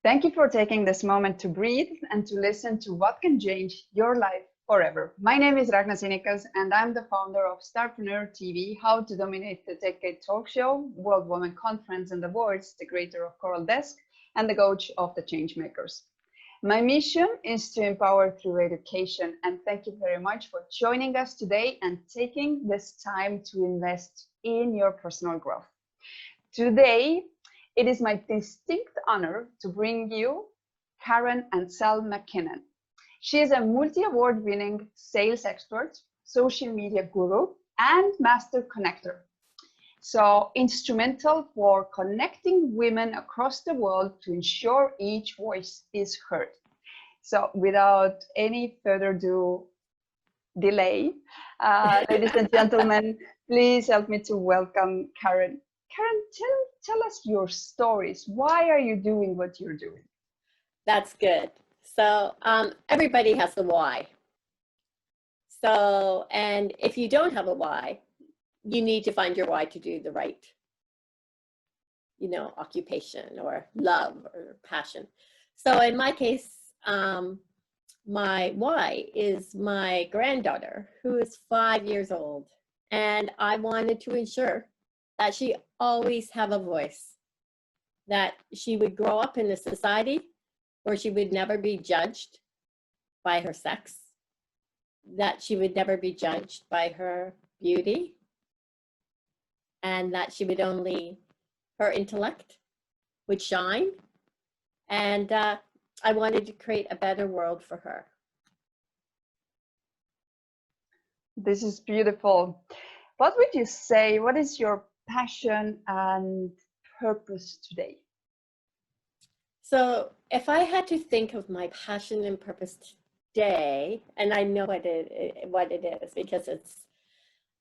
Thank you for taking this moment to breathe and to listen to what can change your life forever. My name is Ragnar Sinikas, and I'm the founder of Starpreneur TV, How to Dominate the Decade talk show, World Women Conference and Awards, the creator of Coral Desk, and the coach of the Changemakers. My mission is to empower through education, and thank you very much for joining us today and taking this time to invest in your personal growth. Today, it is my distinct honor to bring you Karen Ansell McKinnon. She is a multi-award winning sales expert, social media guru, and master connector. So instrumental for connecting women across the world to ensure each voice is heard. So without any further delay, ladies and gentlemen, please help me to welcome Karen. Karen, tell us your stories. Why are you doing what you're doing? That's good. So everybody has a why. So, and if you don't have a why, you need to find your why to do the right, occupation or love or passion. So in my case, my why is my granddaughter, who is 5 years old, and I wanted to ensure that she always have a voice, that she would grow up in a society where she would never be judged by her sex, that she would never be judged by her beauty, and that she would only, her intellect would shine. And I wanted to create a better world for her. This is beautiful. What would you say, what is your passion and purpose today? So if I had to think of my passion and purpose today, and I know what it is because it's,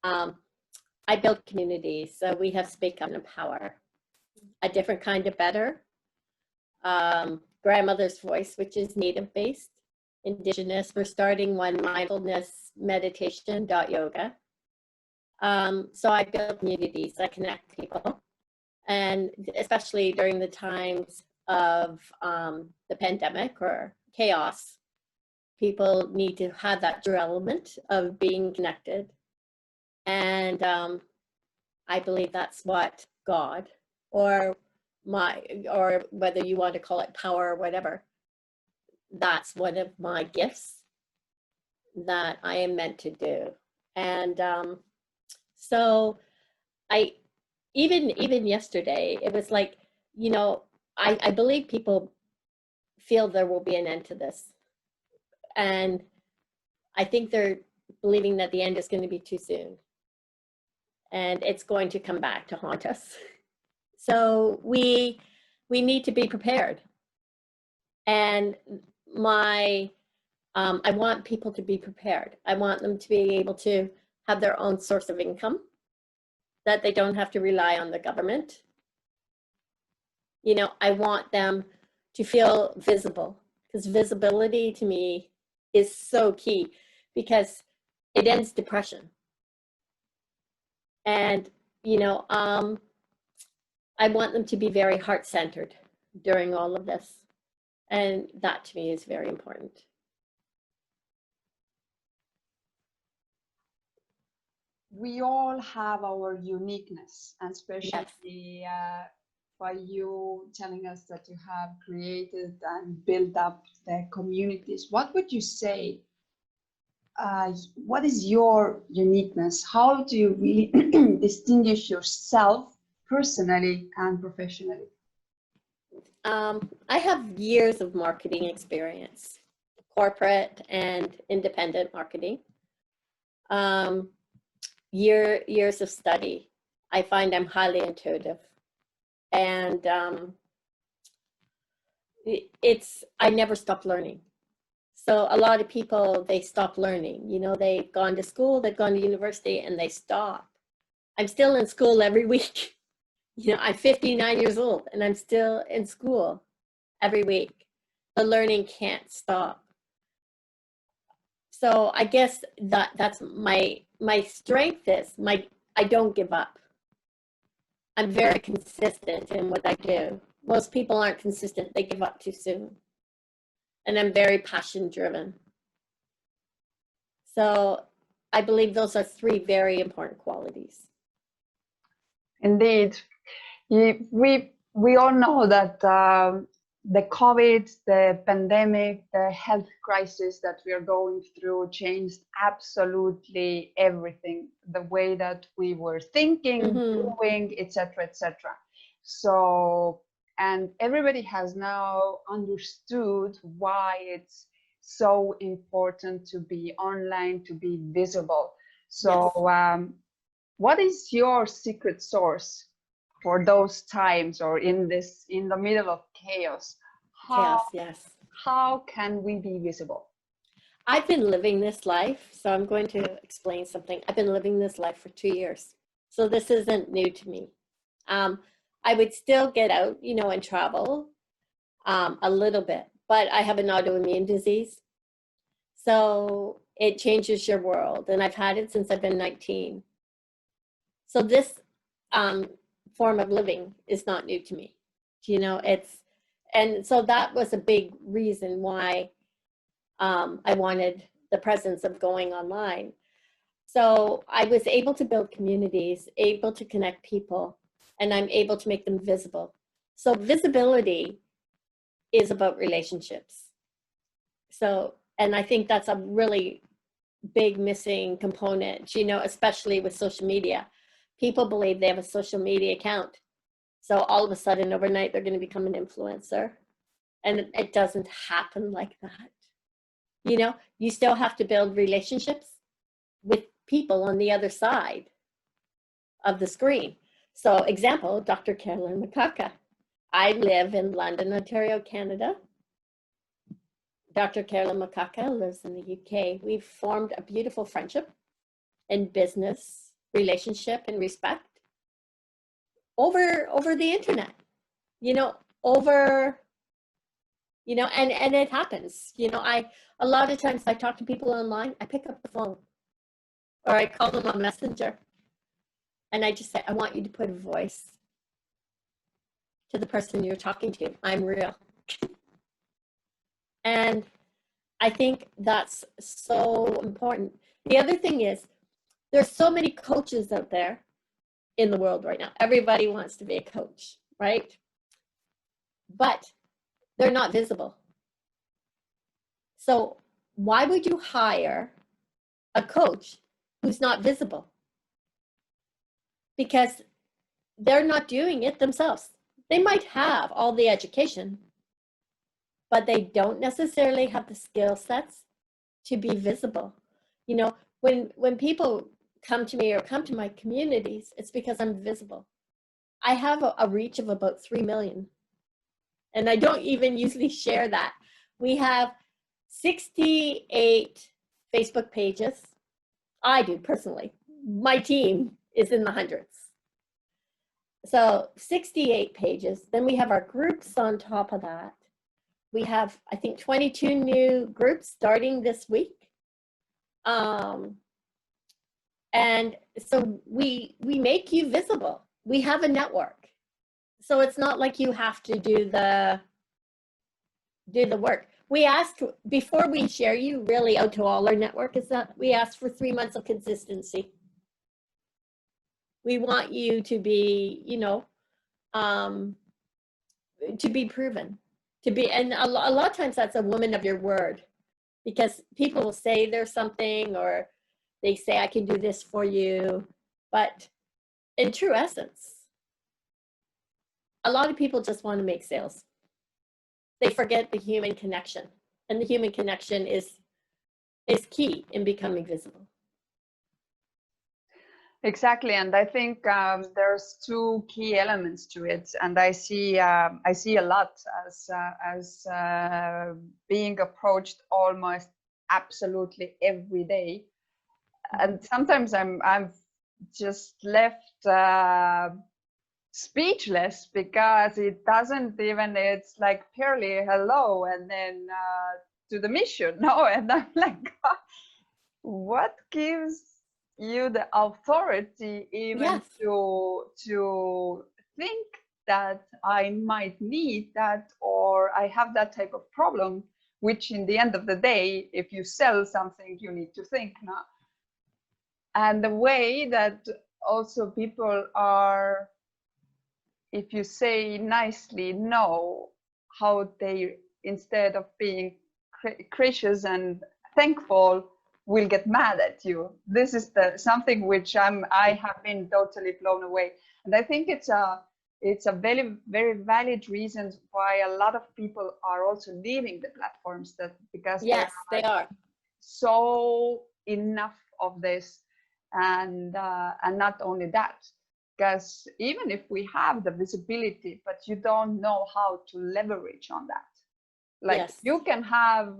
I build communities. So we have Speak Up and Empower, a different kind of better, grandmother's voice, which is native-based, indigenous. We're starting one, mindfulness meditation.yoga. So I build communities, I connect people, and especially during the times of the pandemic or chaos, people need to have that true element of being connected. And I believe that's what God, or whether you want to call it power or whatever, that's one of my gifts that I am meant to do. And so I, even yesterday, it was like, I believe people feel there will be an end to this. And I think they're believing that the end is going to be too soon. And it's going to come back to haunt us. So we need to be prepared. And I want people to be prepared. I want them to be able to have their own source of income, that they don't have to rely on the government. I want them to feel visible, because visibility to me is so key, because it ends depression. And, I want them to be very heart-centered during all of this. And that to me is very important. We all have our uniqueness, and especially by you telling us that you have created and built up the communities. What would you say? What is your uniqueness? How do you really distinguish yourself personally and professionally? I have years of marketing experience, corporate and independent marketing. Years of study. I find I'm highly intuitive, and I never stop learning. So a lot of people, they stop learning. They've gone to school, they've gone to university, and they stop. I'm still in school every week. I'm 59 years old, and I'm still in school every week. The learning can't stop. So I guess that's my strength is I don't give up. I'm very consistent in what I do. Most people aren't consistent. They give up too soon. And I'm very passion driven. So I believe those are three very important qualities. Indeed. We all know that the COVID, the pandemic, the health crisis that we are going through changed absolutely everything, the way that we were thinking, doing, etc., etc. So, and everybody has now understood why it's so important to be online, to be visible. So, Yes. what is your secret sauce for those times, or in the middle of chaos? Chaos, yes. How can we be visible? I've been living this life, so I'm going to explain something. I've been living this life for 2 years, so this isn't new to me. I would still get out, and travel a little bit, but I have an autoimmune disease, so it changes your world, and I've had it since I've been 19. So this form of living is not new to me. And so that was a big reason why I wanted the presence of going online. So I was able to build communities, able to connect people, and I'm able to make them visible. So visibility is about relationships. So, and I think that's a really big missing component, especially with social media. People believe they have a social media account. So all of a sudden, overnight, they're going to become an influencer. And it doesn't happen like that. You still have to build relationships with people on the other side of the screen. So example, Dr. Carolyn McCullough. I live in London, Ontario, Canada. Dr. Carolyn McCullough lives in the UK. We've formed a beautiful friendship and business relationship and respect over the internet, and it happens. A lot of times I talk to people online, I pick up the phone or I call them on Messenger and I just say, I want you to put a voice to the person you're talking to. I'm real. And I think that's so important. The other thing is, there's so many coaches out there in the world right now. Everybody wants to be a coach, right? But they're not visible. So why would you hire a coach who's not visible? Because they're not doing it themselves. They might have all the education, but they don't necessarily have the skill sets to be visible. When people come to me or come to my communities, it's because I'm visible. I have a reach of about 3 million. And I don't even usually share that. We have 68 Facebook pages. I do personally. My team is in the hundreds. So 68 pages. Then we have our groups on top of that. We have, I think, 22 new groups starting this week. And so we make you visible. We have a network. So it's not like you have to do the work. We asked, before we share you really out to all our network, is that we asked for 3 months of consistency. We want you to be, to be proven, and a lot of times that's a woman of your word, because people will say there's something, or they say, I can do this for you. But in true essence, a lot of people just want to make sales. They forget the human connection, and the human connection is key in becoming visible. Exactly, and I think there's two key elements to it, and I see a lot as being approached almost absolutely every day, and sometimes I'm just left speechless, because it doesn't even, it's like purely hello and then to the mission. No, and I'm like, what gives you the authority even Yes. to think that I might need that, or I have that type of problem, which in the end of the day, if you sell something, you need to think now. And the way that also people are, if you say nicely no, how they, instead of being gracious and thankful, will get mad at you. This is something which I have been totally blown away. And I think it's a very, very valid reason why a lot of people are also leaving the platforms, that because Yes, they are so enough of this. And not only that, because even if we have the visibility, but you don't know how to leverage on that. Like yes. you can have,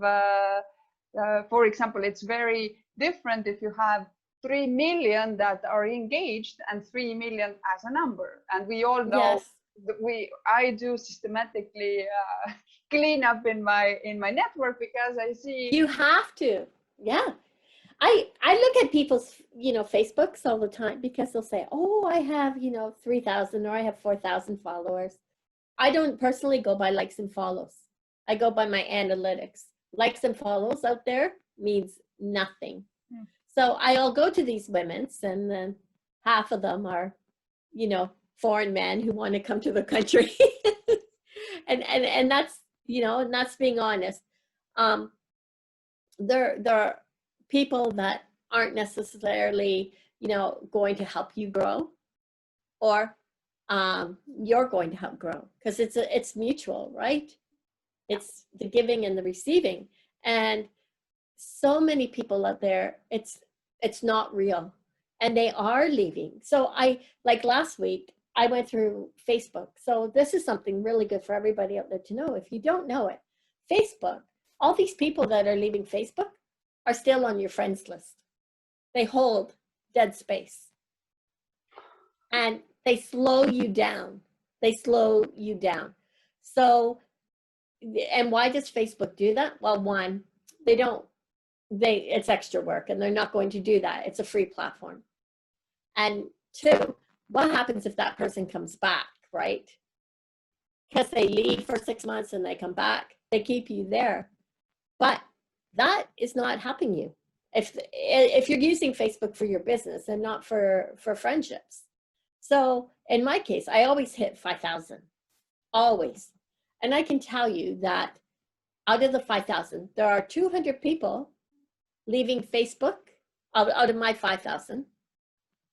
for example, it's very different if you have 3 million that are engaged and 3 million as a number. And we all know Yes. that I do systematically clean up in my network, because I see You have to. Yeah. I look at people's, Facebooks all the time, because they'll say, oh, I have, 3,000 or I have 4,000 followers. I don't personally go by likes and follows. I go by my analytics. Likes and follows out there means nothing. So I'll go to these women's, and then half of them are, foreign men who want to come to the country. and that's, and that's being honest. There are people that aren't necessarily, going to help you grow, or you're going to help grow, because it's mutual, right? It's the giving and the receiving. And so many people out there, it's not real, and they are leaving. So like last week, I went through Facebook. So this is something really good for everybody out there to know. If you don't know it, Facebook, all these people that are leaving Facebook are still on your friends list. They hold dead space, and they slow you down. They slow you down. So, and why does Facebook do that? Well, one, it's extra work, and they're not going to do that. It's a free platform. And two, what happens if that person comes back, right? Because they leave for 6 months and they come back, they keep you there. But that is not helping you. If you're using Facebook for your business and not for friendships. So in my case, I always hit 5,000, always. And I can tell you that out of the 5,000, there are 200 people leaving Facebook out of my 5,000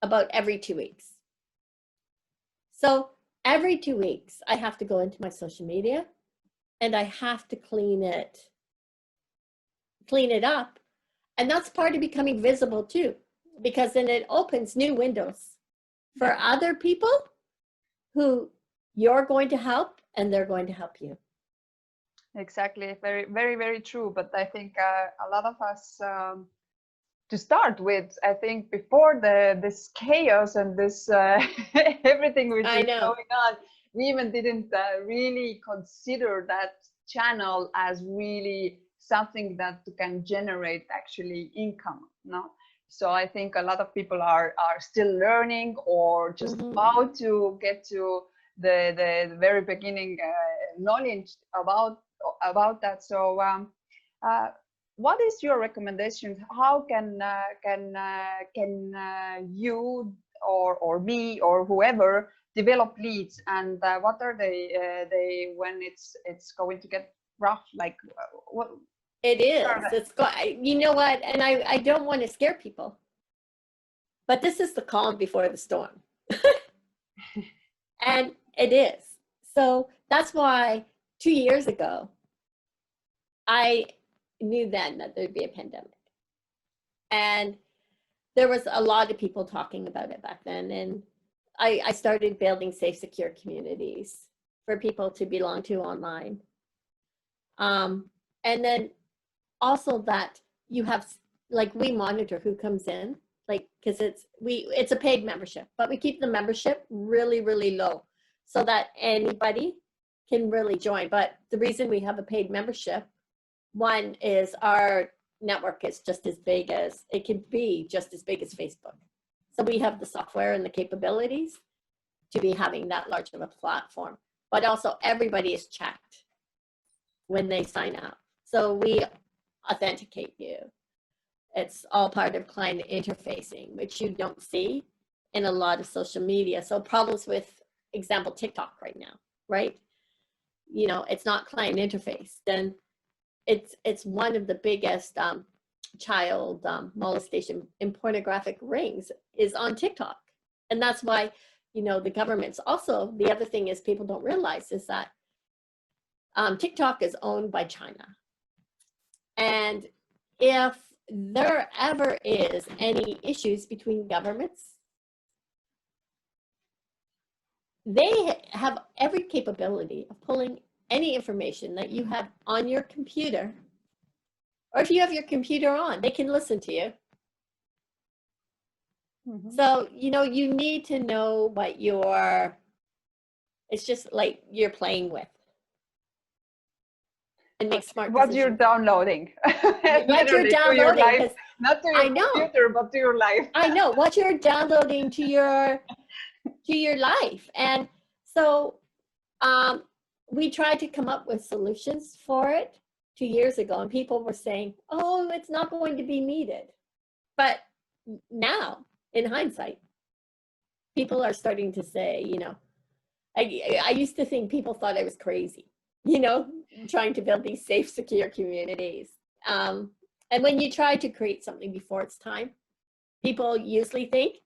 about every 2 weeks. So every 2 weeks, I have to go into my social media, and I have to clean it up. And that's part of becoming visible too, because then it opens new windows for other people who you're going to help, and they're going to help you. Exactly. Very, very, very true. But I think a lot of us, to start with, I think before this chaos and this everything which is going on, we even didn't really consider that channel as really something that can generate actually income. No. So I think a lot of people are still learning, or just about to get to the very beginning knowledge about that. So what is your recommendation? How can you or me or whoever develop leads, and what are they when it's going to get rough? Like what? It is. You know what? And I don't want to scare people, but this is the calm before the storm. And it is. So that's why 2 years ago, I knew then that there'd be a pandemic. And there was a lot of people talking about it back then. And I started building safe, secure communities for people to belong to online. And then also that you have, like, we monitor who comes in, like, because it's a paid membership, but we keep the membership really, really low so that anybody can really join. But the reason we have a paid membership, one is our network is just as big as, it can be just as big as Facebook. So we have the software and the capabilities. to be having that large of a platform. But also everybody is checked when they sign up. So we authenticate you. It's all part of client interfacing, which you don't see in a lot of social media. So problems with, example, TikTok right now, right? You know, it's not client interface. Then it's one of the biggest child molestation in pornographic rings is on TikTok. And that's why, you know, the government's also, the other thing is people don't realize is that TikTok is owned by China. And if there ever is any issues between governments, they have every capability of pulling any information that you have on your computer, or if you have your computer on, they can listen to you. Mm-hmm. So, you know, you need to know what it's just like you're playing with. And make smart what decisions. You're downloading. What you're downloading. To your life, not to your computer, but to your life. I know what you're downloading to your life. And so we tried to come up with solutions for it 2 years ago, and people were saying, oh, it's not going to be needed. But now, in hindsight, people are starting to say, you know, I used to think people thought I was crazy, you know, trying to build these safe, secure communities. And when you try to create something before it's time, people usually think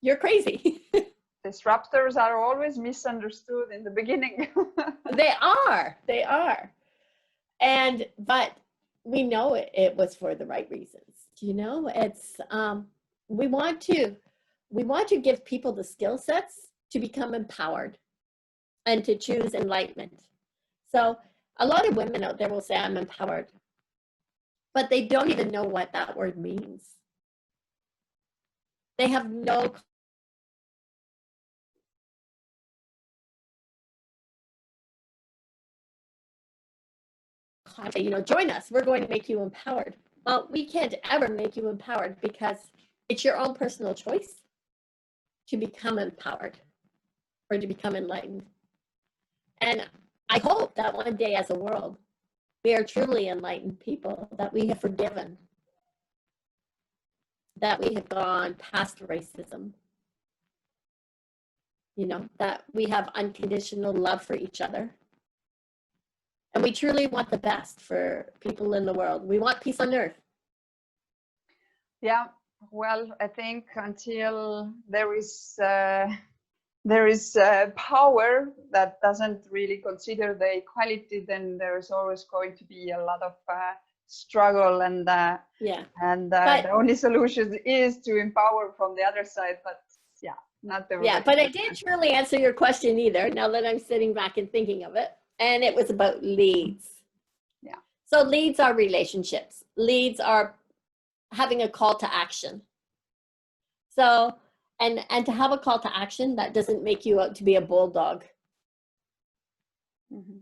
you're crazy. Disruptors are always misunderstood in the beginning. They are. But we know it was for the right reasons. You know, it's we want to give people the skill sets to become empowered and to choose enlightenment. So a lot of women out there will say, I'm empowered, but they don't even know what that word means. They have no concept, you know, join us, we're going to make you empowered. Well, we can't ever make you empowered because it's your own personal choice to become empowered or to become enlightened. And I hope that one day as a world, we are truly enlightened people, that we have forgiven, that we have gone past racism, you know, that we have unconditional love for each other. And we truly want the best for people in the world. We want peace on earth. Yeah, well, I think until there is power that doesn't really consider the equality, then there's always going to be a lot of struggle, and the only solution is to empower from the other side. But yeah, not the but I didn't truly answer your question either, now that I'm sitting back and thinking of it. And it was about leads. Yeah. So leads are relationships. Leads are having a call to action. So, and to have a call to action, that doesn't make you out to be a bulldog. Mm-hmm.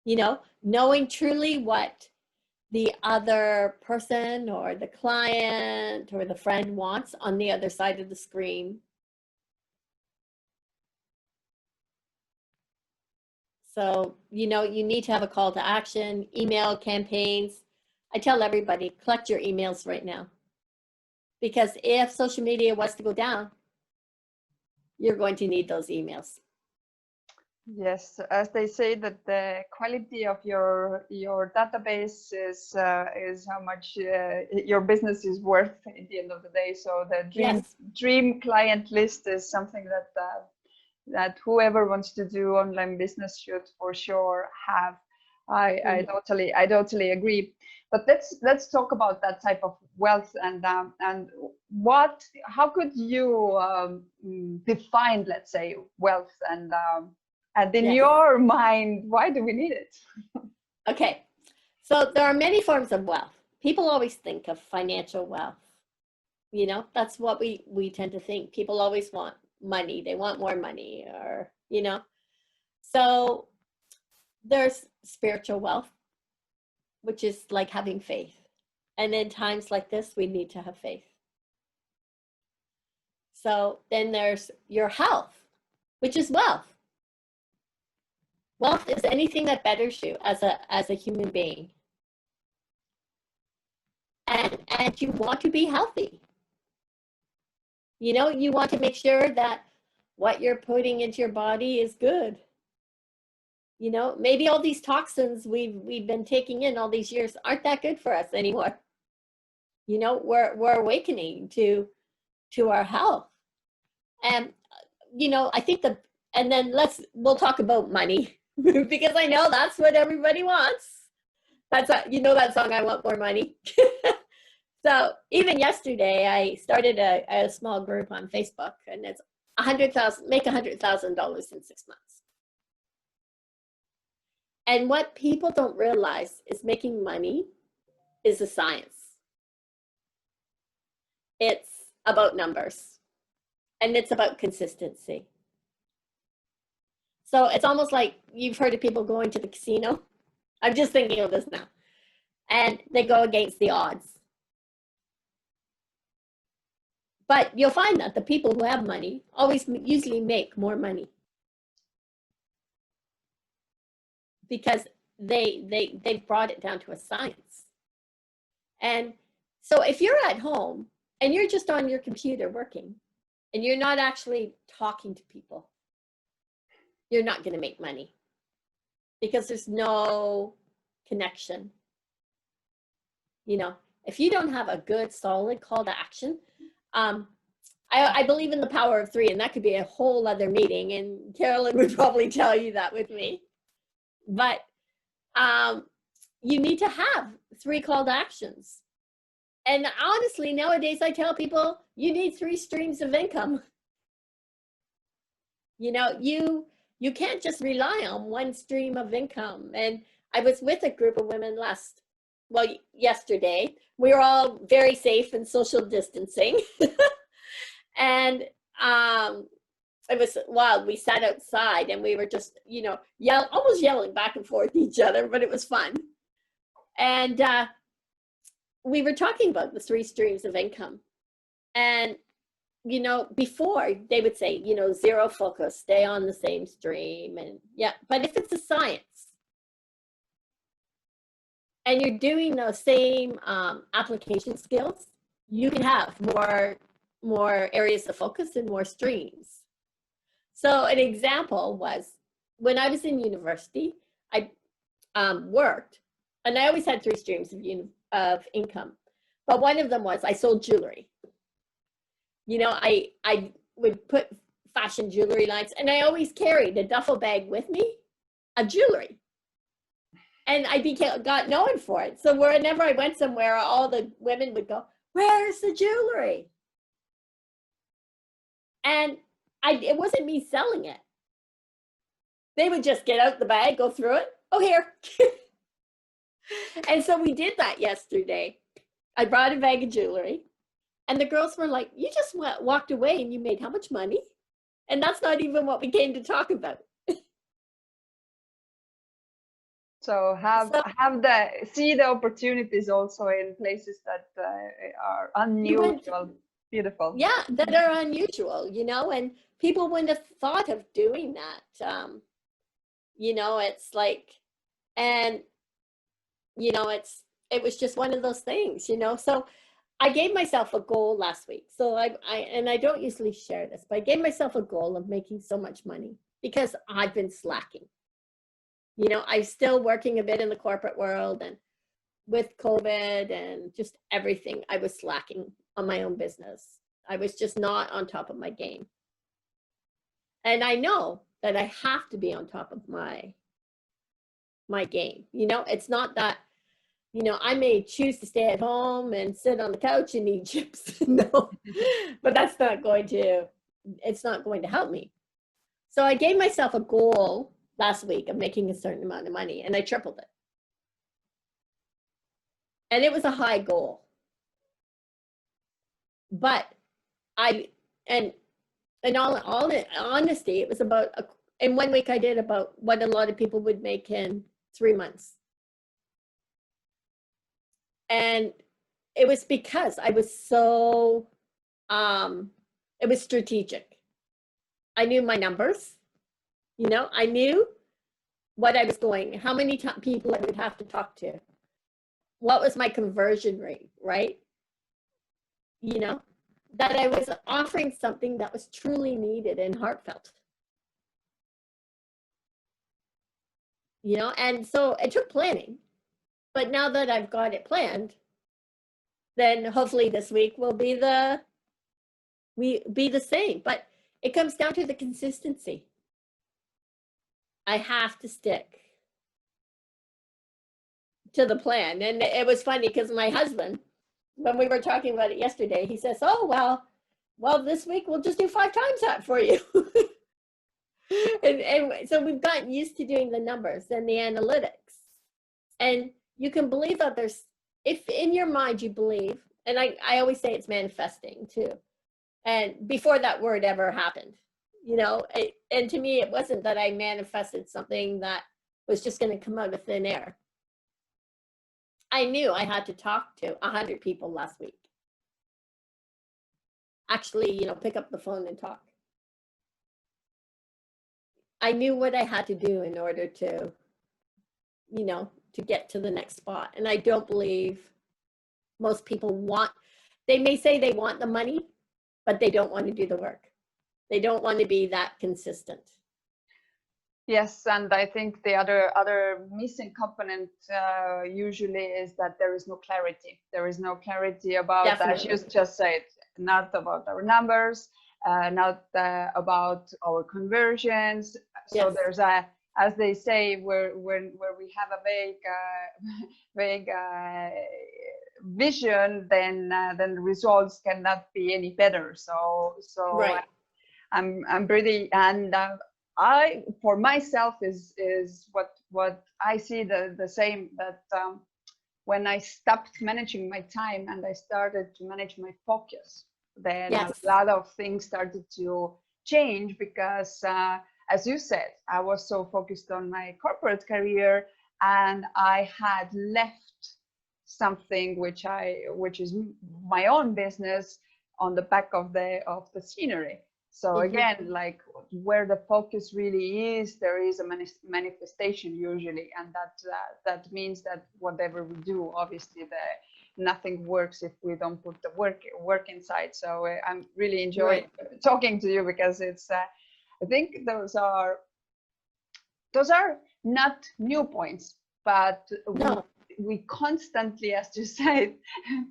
You know, knowing truly what the other person or the client or the friend wants on the other side of the screen. So, you know, you need to have a call to action, email campaigns. I tell everybody, collect your emails right now. Because if social media was to go down, you're going to need those emails. Yes, as they say that the quality of your database is how much your business is worth at the end of the day. So the dream client list is something that whoever wants to do online business should for sure have. I totally agree. But let's talk about that type of wealth and how could you define, let's say, wealth and in your mind, why do we need it? Okay, so there are many forms of wealth. People always think of financial wealth. You know, that's what we tend to think. People always want money. They want more money, or, you know. So there's spiritual wealth, which is like having faith. And in times like this, we need to have faith. So then there's your health, which is wealth. Wealth is anything that betters you as a human being. And you want to be healthy. You know, you want to make sure that what you're putting into your body is good. You know, maybe all these toxins we've been taking in all these years aren't that good for us anymore. You know, we're awakening to our health. And you know, I think and then we'll talk about money because I know that's what everybody wants. That's you know that song, I Want More Money. So even yesterday, I started a small group on Facebook, and it's make $100,000 in 6 months. And what people don't realize is making money is a science. It's about numbers, and it's about consistency. So it's almost like you've heard of people going to the casino. I'm just thinking of this now. And they go against the odds. But you'll find that the people who have money usually make more money. Because they've brought it down to a science. And so if you're at home and you're just on your computer working and you're not actually talking to people, you're not going to make money because there's no connection. You know, if you don't have a good, solid call to action, I believe in the power of 3, and that could be a whole other meeting, and Carolyn would probably tell you that with me. But you need to have 3 call to actions. And honestly, nowadays I tell people you need 3 streams of income. You know, you can't just rely on one stream of income. And I was with a group of women yesterday. We were all very safe and social distancing. And it was wild. We sat outside and we were just, you know, almost yelling back and forth at each other, but it was fun. And we were talking about the 3 streams of income. And, you know, before they would say, you know, 0 focus, stay on the same stream. And yeah, but if it's a science and you're doing those same application skills, you can have more areas of focus and more streams. So an example was when I was in university, I worked, and I always had 3 streams of income. But one of them was I sold jewelry. You know, I would put fashion jewelry lines, and I always carried a duffel bag with me of jewelry. And I got known for it. So whenever I went somewhere, all the women would go, "Where's the jewelry?" And it wasn't me selling it. They would just get out the bag, go through it. Oh, here. And so we did that yesterday. I brought a bag of jewelry, and the girls were like, "You just walked away and you made how much money?" And that's not even what we came to talk about. So see the opportunities also in places that are unusual. Beautiful. Yeah, that are unusual, you know, and people wouldn't have thought of doing that. You know, it's like, and, you know, it was just one of those things, you know. So I gave myself a goal last week. So I don't usually share this, but I gave myself a goal of making so much money because I've been slacking. You know, I'm still working a bit in the corporate world, and with COVID and just everything, I was slacking on my own business. I was just not on top of my game. And I know that I have to be on top of my game. You know, it's not that, you know, I may choose to stay at home and sit on the couch and eat chips. No, but it's not going to help me. So I gave myself a goal last week of making a certain amount of money, and I tripled it. And it was a high goal. But in all honesty, it was about, in 1 week I did about what a lot of people would make in 3 months. And it was because I was so, it was strategic. I knew my numbers, you know, I knew what I was going, how many people I would have to talk to, what was my conversion rate, right? You know, that I was offering something that was truly needed and heartfelt. You know, and so it took planning. But now that I've got it planned, then hopefully this week will be the same. But it comes down to the consistency. I have to stick to the plan. And it was funny because my husband, when we were talking about it yesterday, he says, "Oh, well, this week we'll just do 5 times that for you." and so we've gotten used to doing the numbers and the analytics. And you can believe that if in your mind you believe, and I always say it's manifesting too. And before that word ever happened, you know, and to me, it wasn't that I manifested something that was just going to come out of thin air. I knew I had to talk to 100 people last week. Actually, you know, pick up the phone and talk. I knew what I had to do in order to, you know, to get to the next spot. And I don't believe most people they may say they want the money, but they don't want to do the work. They don't want to be that consistent. Yes, and I think the other missing component usually is that there is no clarity. There is no clarity about, Definitely. as you just said, not about our numbers, not about our conversions. So Yes. there's as they say, where we have a vague vision, then the results cannot be any better. So Right. I'm pretty, and I, for myself, is what I see the same, that when I stopped managing my time and I started to manage my focus, then Yes. a lot of things started to change, because as you said, I was so focused on my corporate career, and I had left something which is my own business on the back of the scenery. So again, like where the focus really is, there is a manifestation usually, and that means that whatever we do, obviously nothing works if we don't put the work inside. So I'm really enjoying talking to you, because it's I think those are not new points, but we constantly, as you said,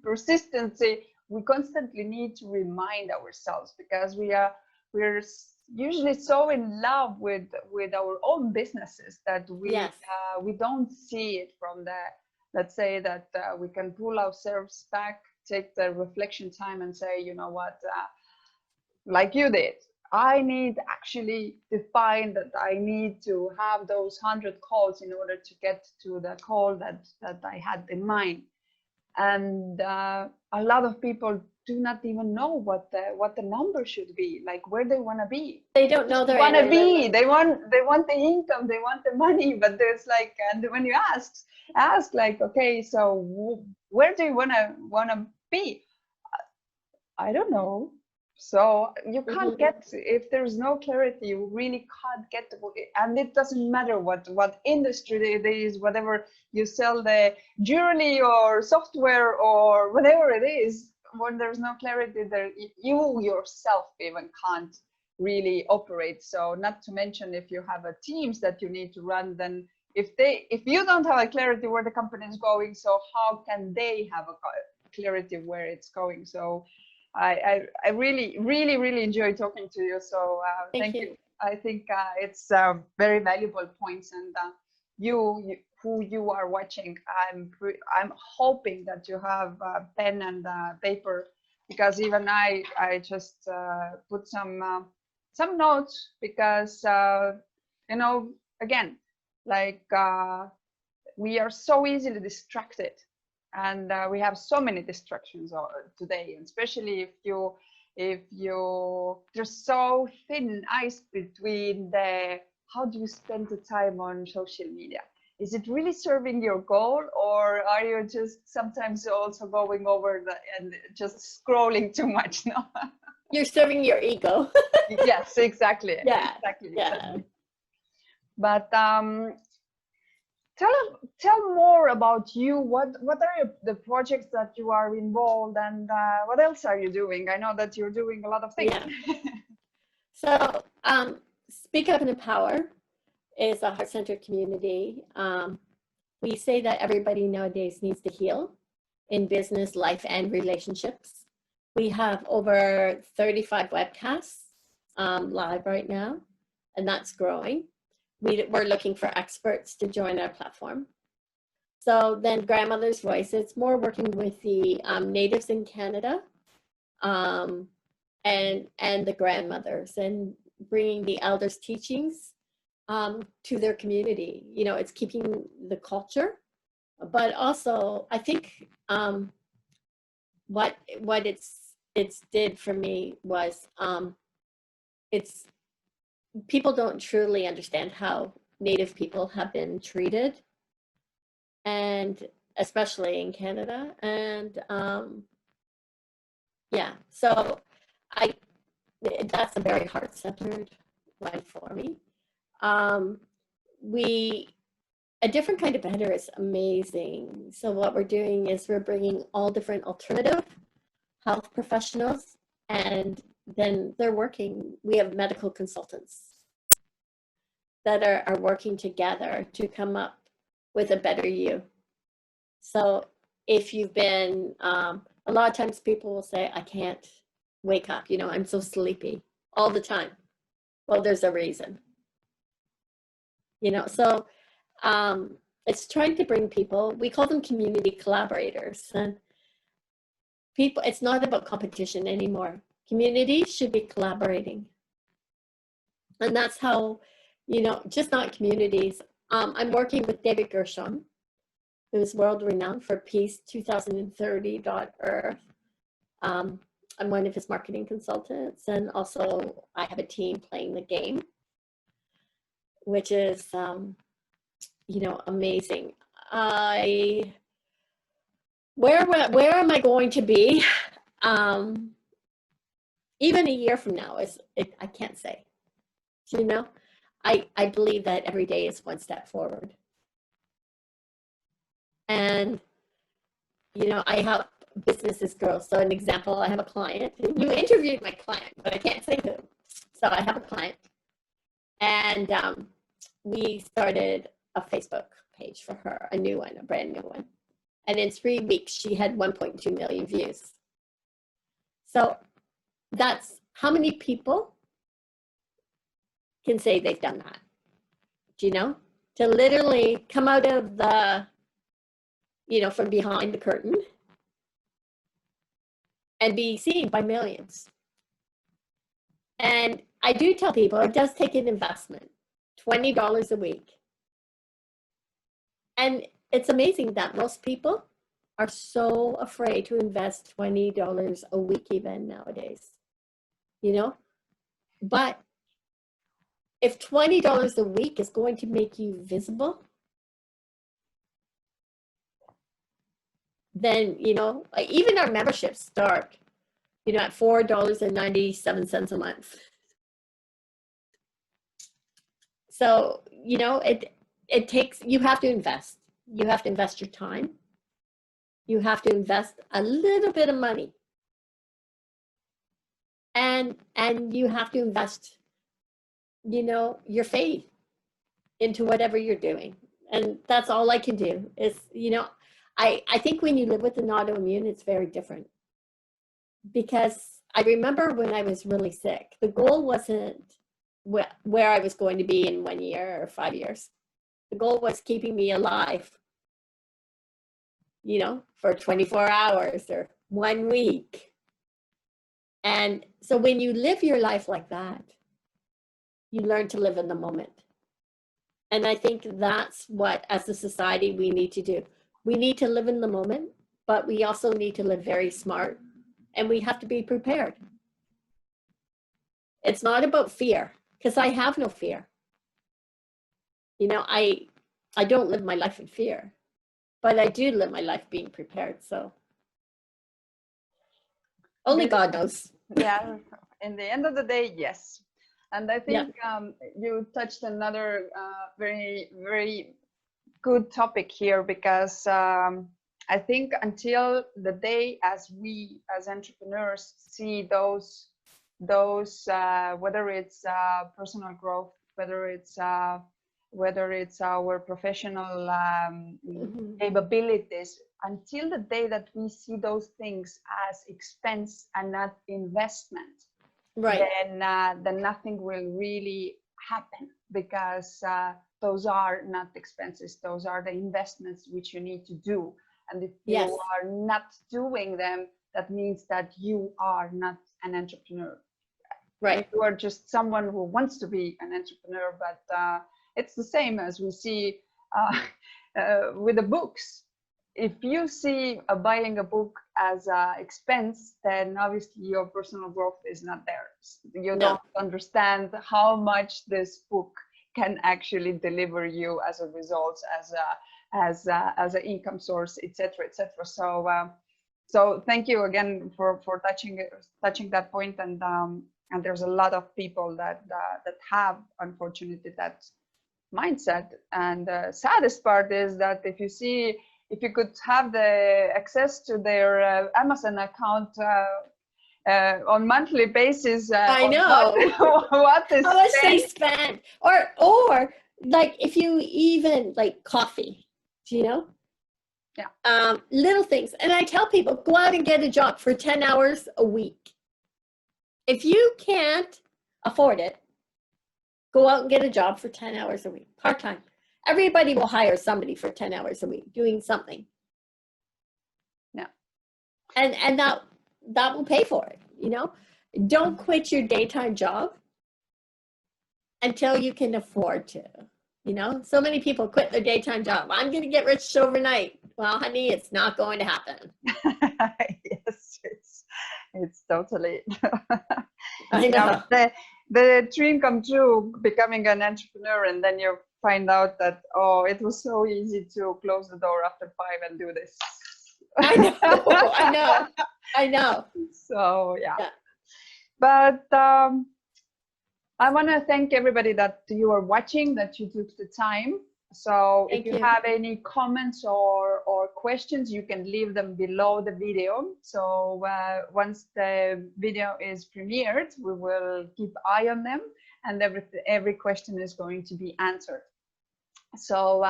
persistency, we constantly need to remind ourselves, because we're usually so in love with our own businesses that we don't see it from the, let's say that we can pull ourselves back, take the reflection time and say, you know what, like you did, I need actually define that I need to have those 100 calls in order to get to the call that I had in mind. And a lot of people do not even know what the number should be, like where they want to be. They don't know they want to be. They want the income, they want the money, but there's like, and when you ask like, okay, so where do you want to be? I don't know. So you can't get, if there's no clarity, you really can't get, and it doesn't matter what industry it is, whatever you sell, the jewelry or software or whatever it is, when there's no clarity there, you yourself even can't really operate. So not to mention if you have a teams that you need to run, then if you don't have a clarity where the company is going, so how can they have a clarity where it's going? So I really enjoy talking to you. So thank you. I think it's very valuable points, and you who you are watching, I'm hoping that you have pen and paper, because even I just put some notes, because you know, again, like we are so easily distracted, and we have so many distractions today, and especially if you there's so thin ice between the how do you spend the time on social media. Is it really serving your goal, or are you just sometimes also going over and just scrolling too much? No. You're serving your ego. Yes, exactly. Yeah, Exactly. yeah. Exactly. But tell more about you. What are the projects that you are involved, and what else are you doing? I know that you're doing a lot of things. Yeah. So, Speak Up and Empower is a heart-centered community. We say that everybody nowadays needs to heal in business, life, and relationships. We have over 35 webcasts live right now, and that's growing. We're looking for experts to join our platform. So then Grandmother's Voice, it's more working with the natives in Canada and the grandmothers and bringing the elders' teachings to their community. You know, it's keeping the culture, but also I think what it's did for me was it's people don't truly understand how Native people have been treated, and especially in Canada. And yeah, so I that's a very heart-centered one for me. We A different kind of better is amazing. So what we're doing is we're bringing all different alternative health professionals, and then they're working. We have medical consultants that are working together to come up with a better you. So if you've been, a lot of times people will say, I can't wake up, you know, I'm so sleepy all the time. Well, there's a reason, you know, so it's trying to bring people, we call them community collaborators, and people, it's not about competition anymore. Communities should be collaborating. And that's how, you know, just not communities. I'm working with David Gershon, who's world renowned for Peace 2030.earth. I'm one of his marketing consultants, and also I have a team playing the game, which is, you know, amazing. Where am I going to be? Even a year from now I can't say. You know, I believe that every day is one step forward. And you know, I help businesses grow. So an example, I have a client. You interviewed my client, but I can't say who. So I have a client, and we started a Facebook page for her, a new one, a brand new one. And in 3 weeks, she had 1.2 million views. So that's how many people can say they've done that? Do you know? To literally come out of the, you know, from behind the curtain and be seen by millions. And I do tell people it does take an investment, $20 a week. And it's amazing that most people are so afraid to invest $20 a week even nowadays, you know? But if $20 a week is going to make you visible, then, you know, even our memberships start, you know, at $4.97 a month. So, you know, it takes, you have to invest. You have to invest your time. You have to invest a little bit of money. And you have to invest, you know, your faith into whatever you're doing. And that's all I can do is, you know, I think when you live with an autoimmune, it's very different. Because I remember when I was really sick, the goal wasn't where I was going to be in 1 year or 5 years. The goal was keeping me alive, you know, for 24 hours or 1 week. And so when you live your life like that, you learn to live in the moment. And I think that's what, as a society, we need to do. We need to live in the moment, but we also need to live very smart, and we have to be prepared. It's not about fear, because I have no fear. You know, I don't live my life in fear, but I do live my life being prepared. So only God knows. Yeah, in the end of the day, yes. And I think you touched another very, very good topic here, because I think until the day as we as entrepreneurs see those whether it's personal growth, whether it's our professional capabilities, until the day that we see those things as expense and not investment, Right. then nothing will really happen, because those are not expenses, those are the investments which you need to do. And if Yes. you are not doing them, that means that you are not an entrepreneur. Right. You are just someone who wants to be an entrepreneur. But it's the same as we see with the books. If you see buying a book as an expense, then obviously your personal growth is not there. You don't understand how much this book can actually deliver you as a result, as an income source, etc., etc. So thank you again for touching that point. And there's a lot of people that have, unfortunately, that mindset. And the saddest part is that if you could have the access to their Amazon account on monthly basis, I know what is how much they spend, or like if you even like coffee, you know, little things. And I tell people, go out and get a job for 10 hours a week. If you can't afford it, go out and get a job for 10 hours a week, part-time. Everybody will hire somebody for 10 hours a week doing something. Yeah. And that will pay for it, you know? Don't quit your daytime job until you can afford to, you know? So many people quit their daytime job. I'm going to get rich overnight. Well, honey, it's not going to happen. Yes, it's totally. I know. The dream come true, becoming an entrepreneur, and then you find out that, oh, it was so easy to close the door after 5 and do this. I know. So yeah. But I want to thank everybody that you are watching, that you took the time. So if you have any comments or questions, you can leave them below the video. So once the video is premiered, we will keep eye on them, and every question is going to be answered. So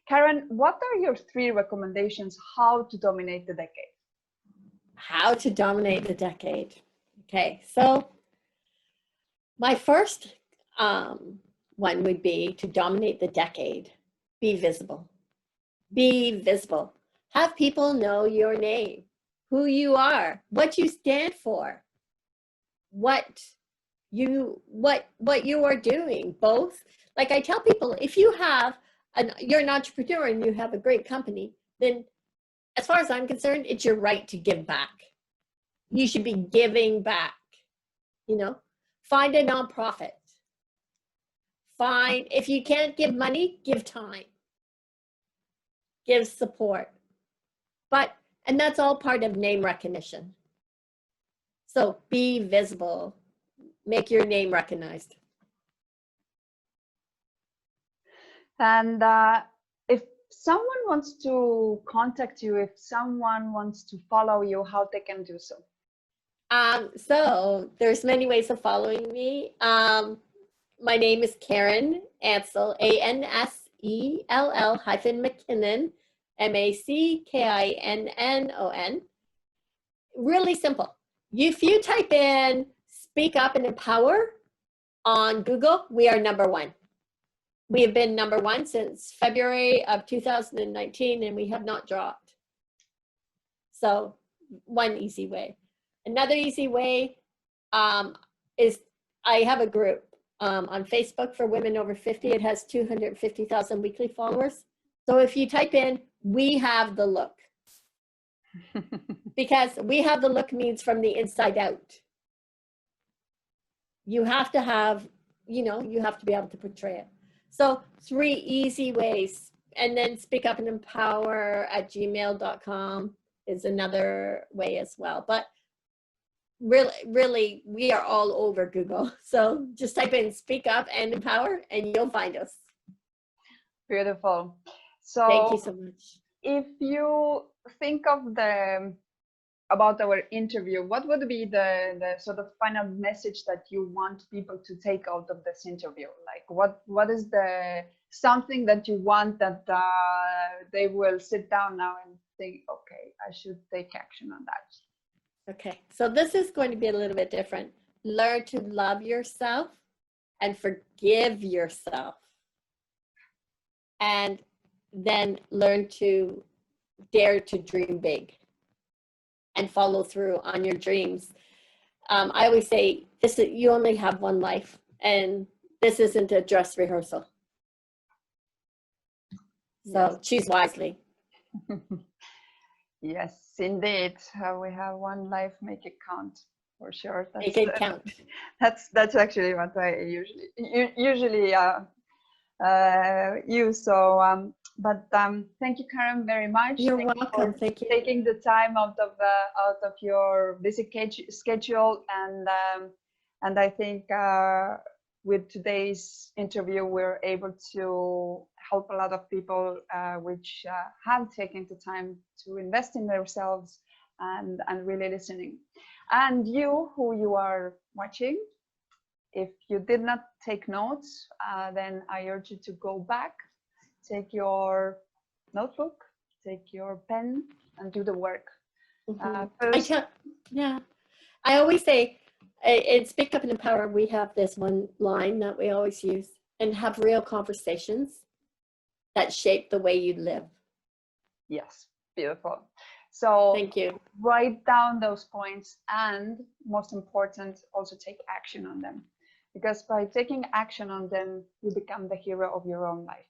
Karen, what are your 3 recommendations how to dominate the decade? How to dominate the decade. Okay, so my first one would be to dominate the decade. Be visible. Be visible. Have people know your name, who you are, what you stand for, what you are doing. Both. Like I tell people, if you have you're an entrepreneur and you have a great company, then as far as I'm concerned, it's your right to give back. You should be giving back, you know. Find a nonprofit. If you can't give money, give time. Give support. And that's all part of name recognition. So be visible. Make your name recognized. And if someone wants to contact you, if someone wants to follow you, how they can do so? So there's many ways of following me. My name is Karen Ansell, ANSELL-McKinnon, MACKINNON. Really simple. If you type in Speak Up and Empower on Google, we are #1. We have been #1 since February of 2019, and we have not dropped. So one easy way. Another easy way is I have a group on Facebook for women over 50. It has 250,000 weekly followers. So if you type in, we have the look, because we have the look means from the inside out. You have to have, you know, you have to be able to portray it. So 3 easy ways. And then speakupandempower@gmail.com is another way as well. But really, we are all over Google. So just type in Speak Up and Empower and you'll find us. Beautiful. Thank you So so much. if you think of about our interview, what would be the sort of final message that you want people to take out of this interview? Like what is the something that you want that they will sit down now and think, okay, I should take action on that? Okay, so this is going to be a little bit different. Learn to love yourself and forgive yourself. And then learn to dare to dream big and follow through on your dreams. I always say, you only have one life, and this isn't a dress rehearsal. So Yes. choose wisely. Yes, indeed. We have one life, make it count, for sure. Make it count. That's actually what I usually use. So, but thank you, Karen, very much. You're Thank welcome. you for Thank you. taking the time out of your busy schedule, and I think with today's interview, we're able to help a lot of people which have taken the time to invest in themselves and really listening. And you, who you are watching, if you did not take notes, then I urge you to go back, take your notebook, take your pen, and do the work. First, I always say, in Speak Up and Empower, we have this one line that we always use, and have real conversations that shape the way you live. Yes, beautiful. So thank you. Write down those points, and most important, also take action on them. Because by taking action on them, you become the hero of your own life.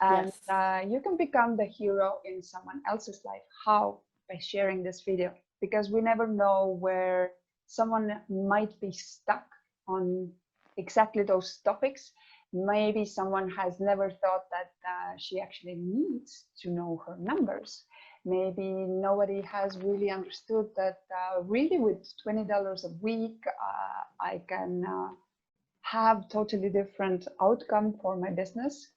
And yes. You can become the hero in someone else's life. How? By sharing this video. Because we never know where someone might be stuck on exactly those topics. Maybe someone has never thought that she actually needs to know her numbers. Maybe nobody has really understood that really with $20 a week, I can have totally different outcome for my business.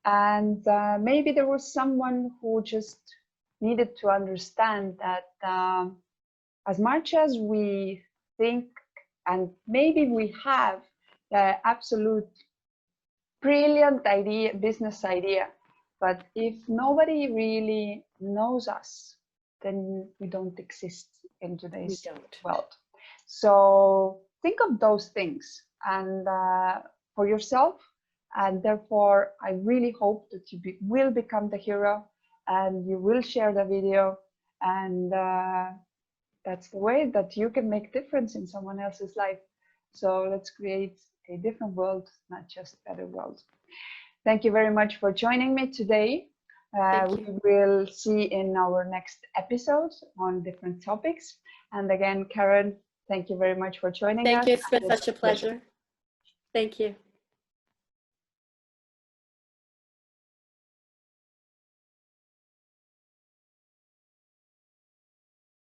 And maybe there was someone who just needed to understand that as much as we think, and maybe we have the absolute brilliant idea, business idea, but if nobody really knows us, then we don't exist in today's world. So think of those things and for yourself, and therefore I really hope that you will become the hero and you will share the video, and that's the way that you can make difference in someone else's life. So let's create a different world, not just a better world. Thank you very much for joining me today. We will see in our next episode on different topics. And again, Karen, thank you very much for joining us. Thank you. It's been such a pleasure. Thank you.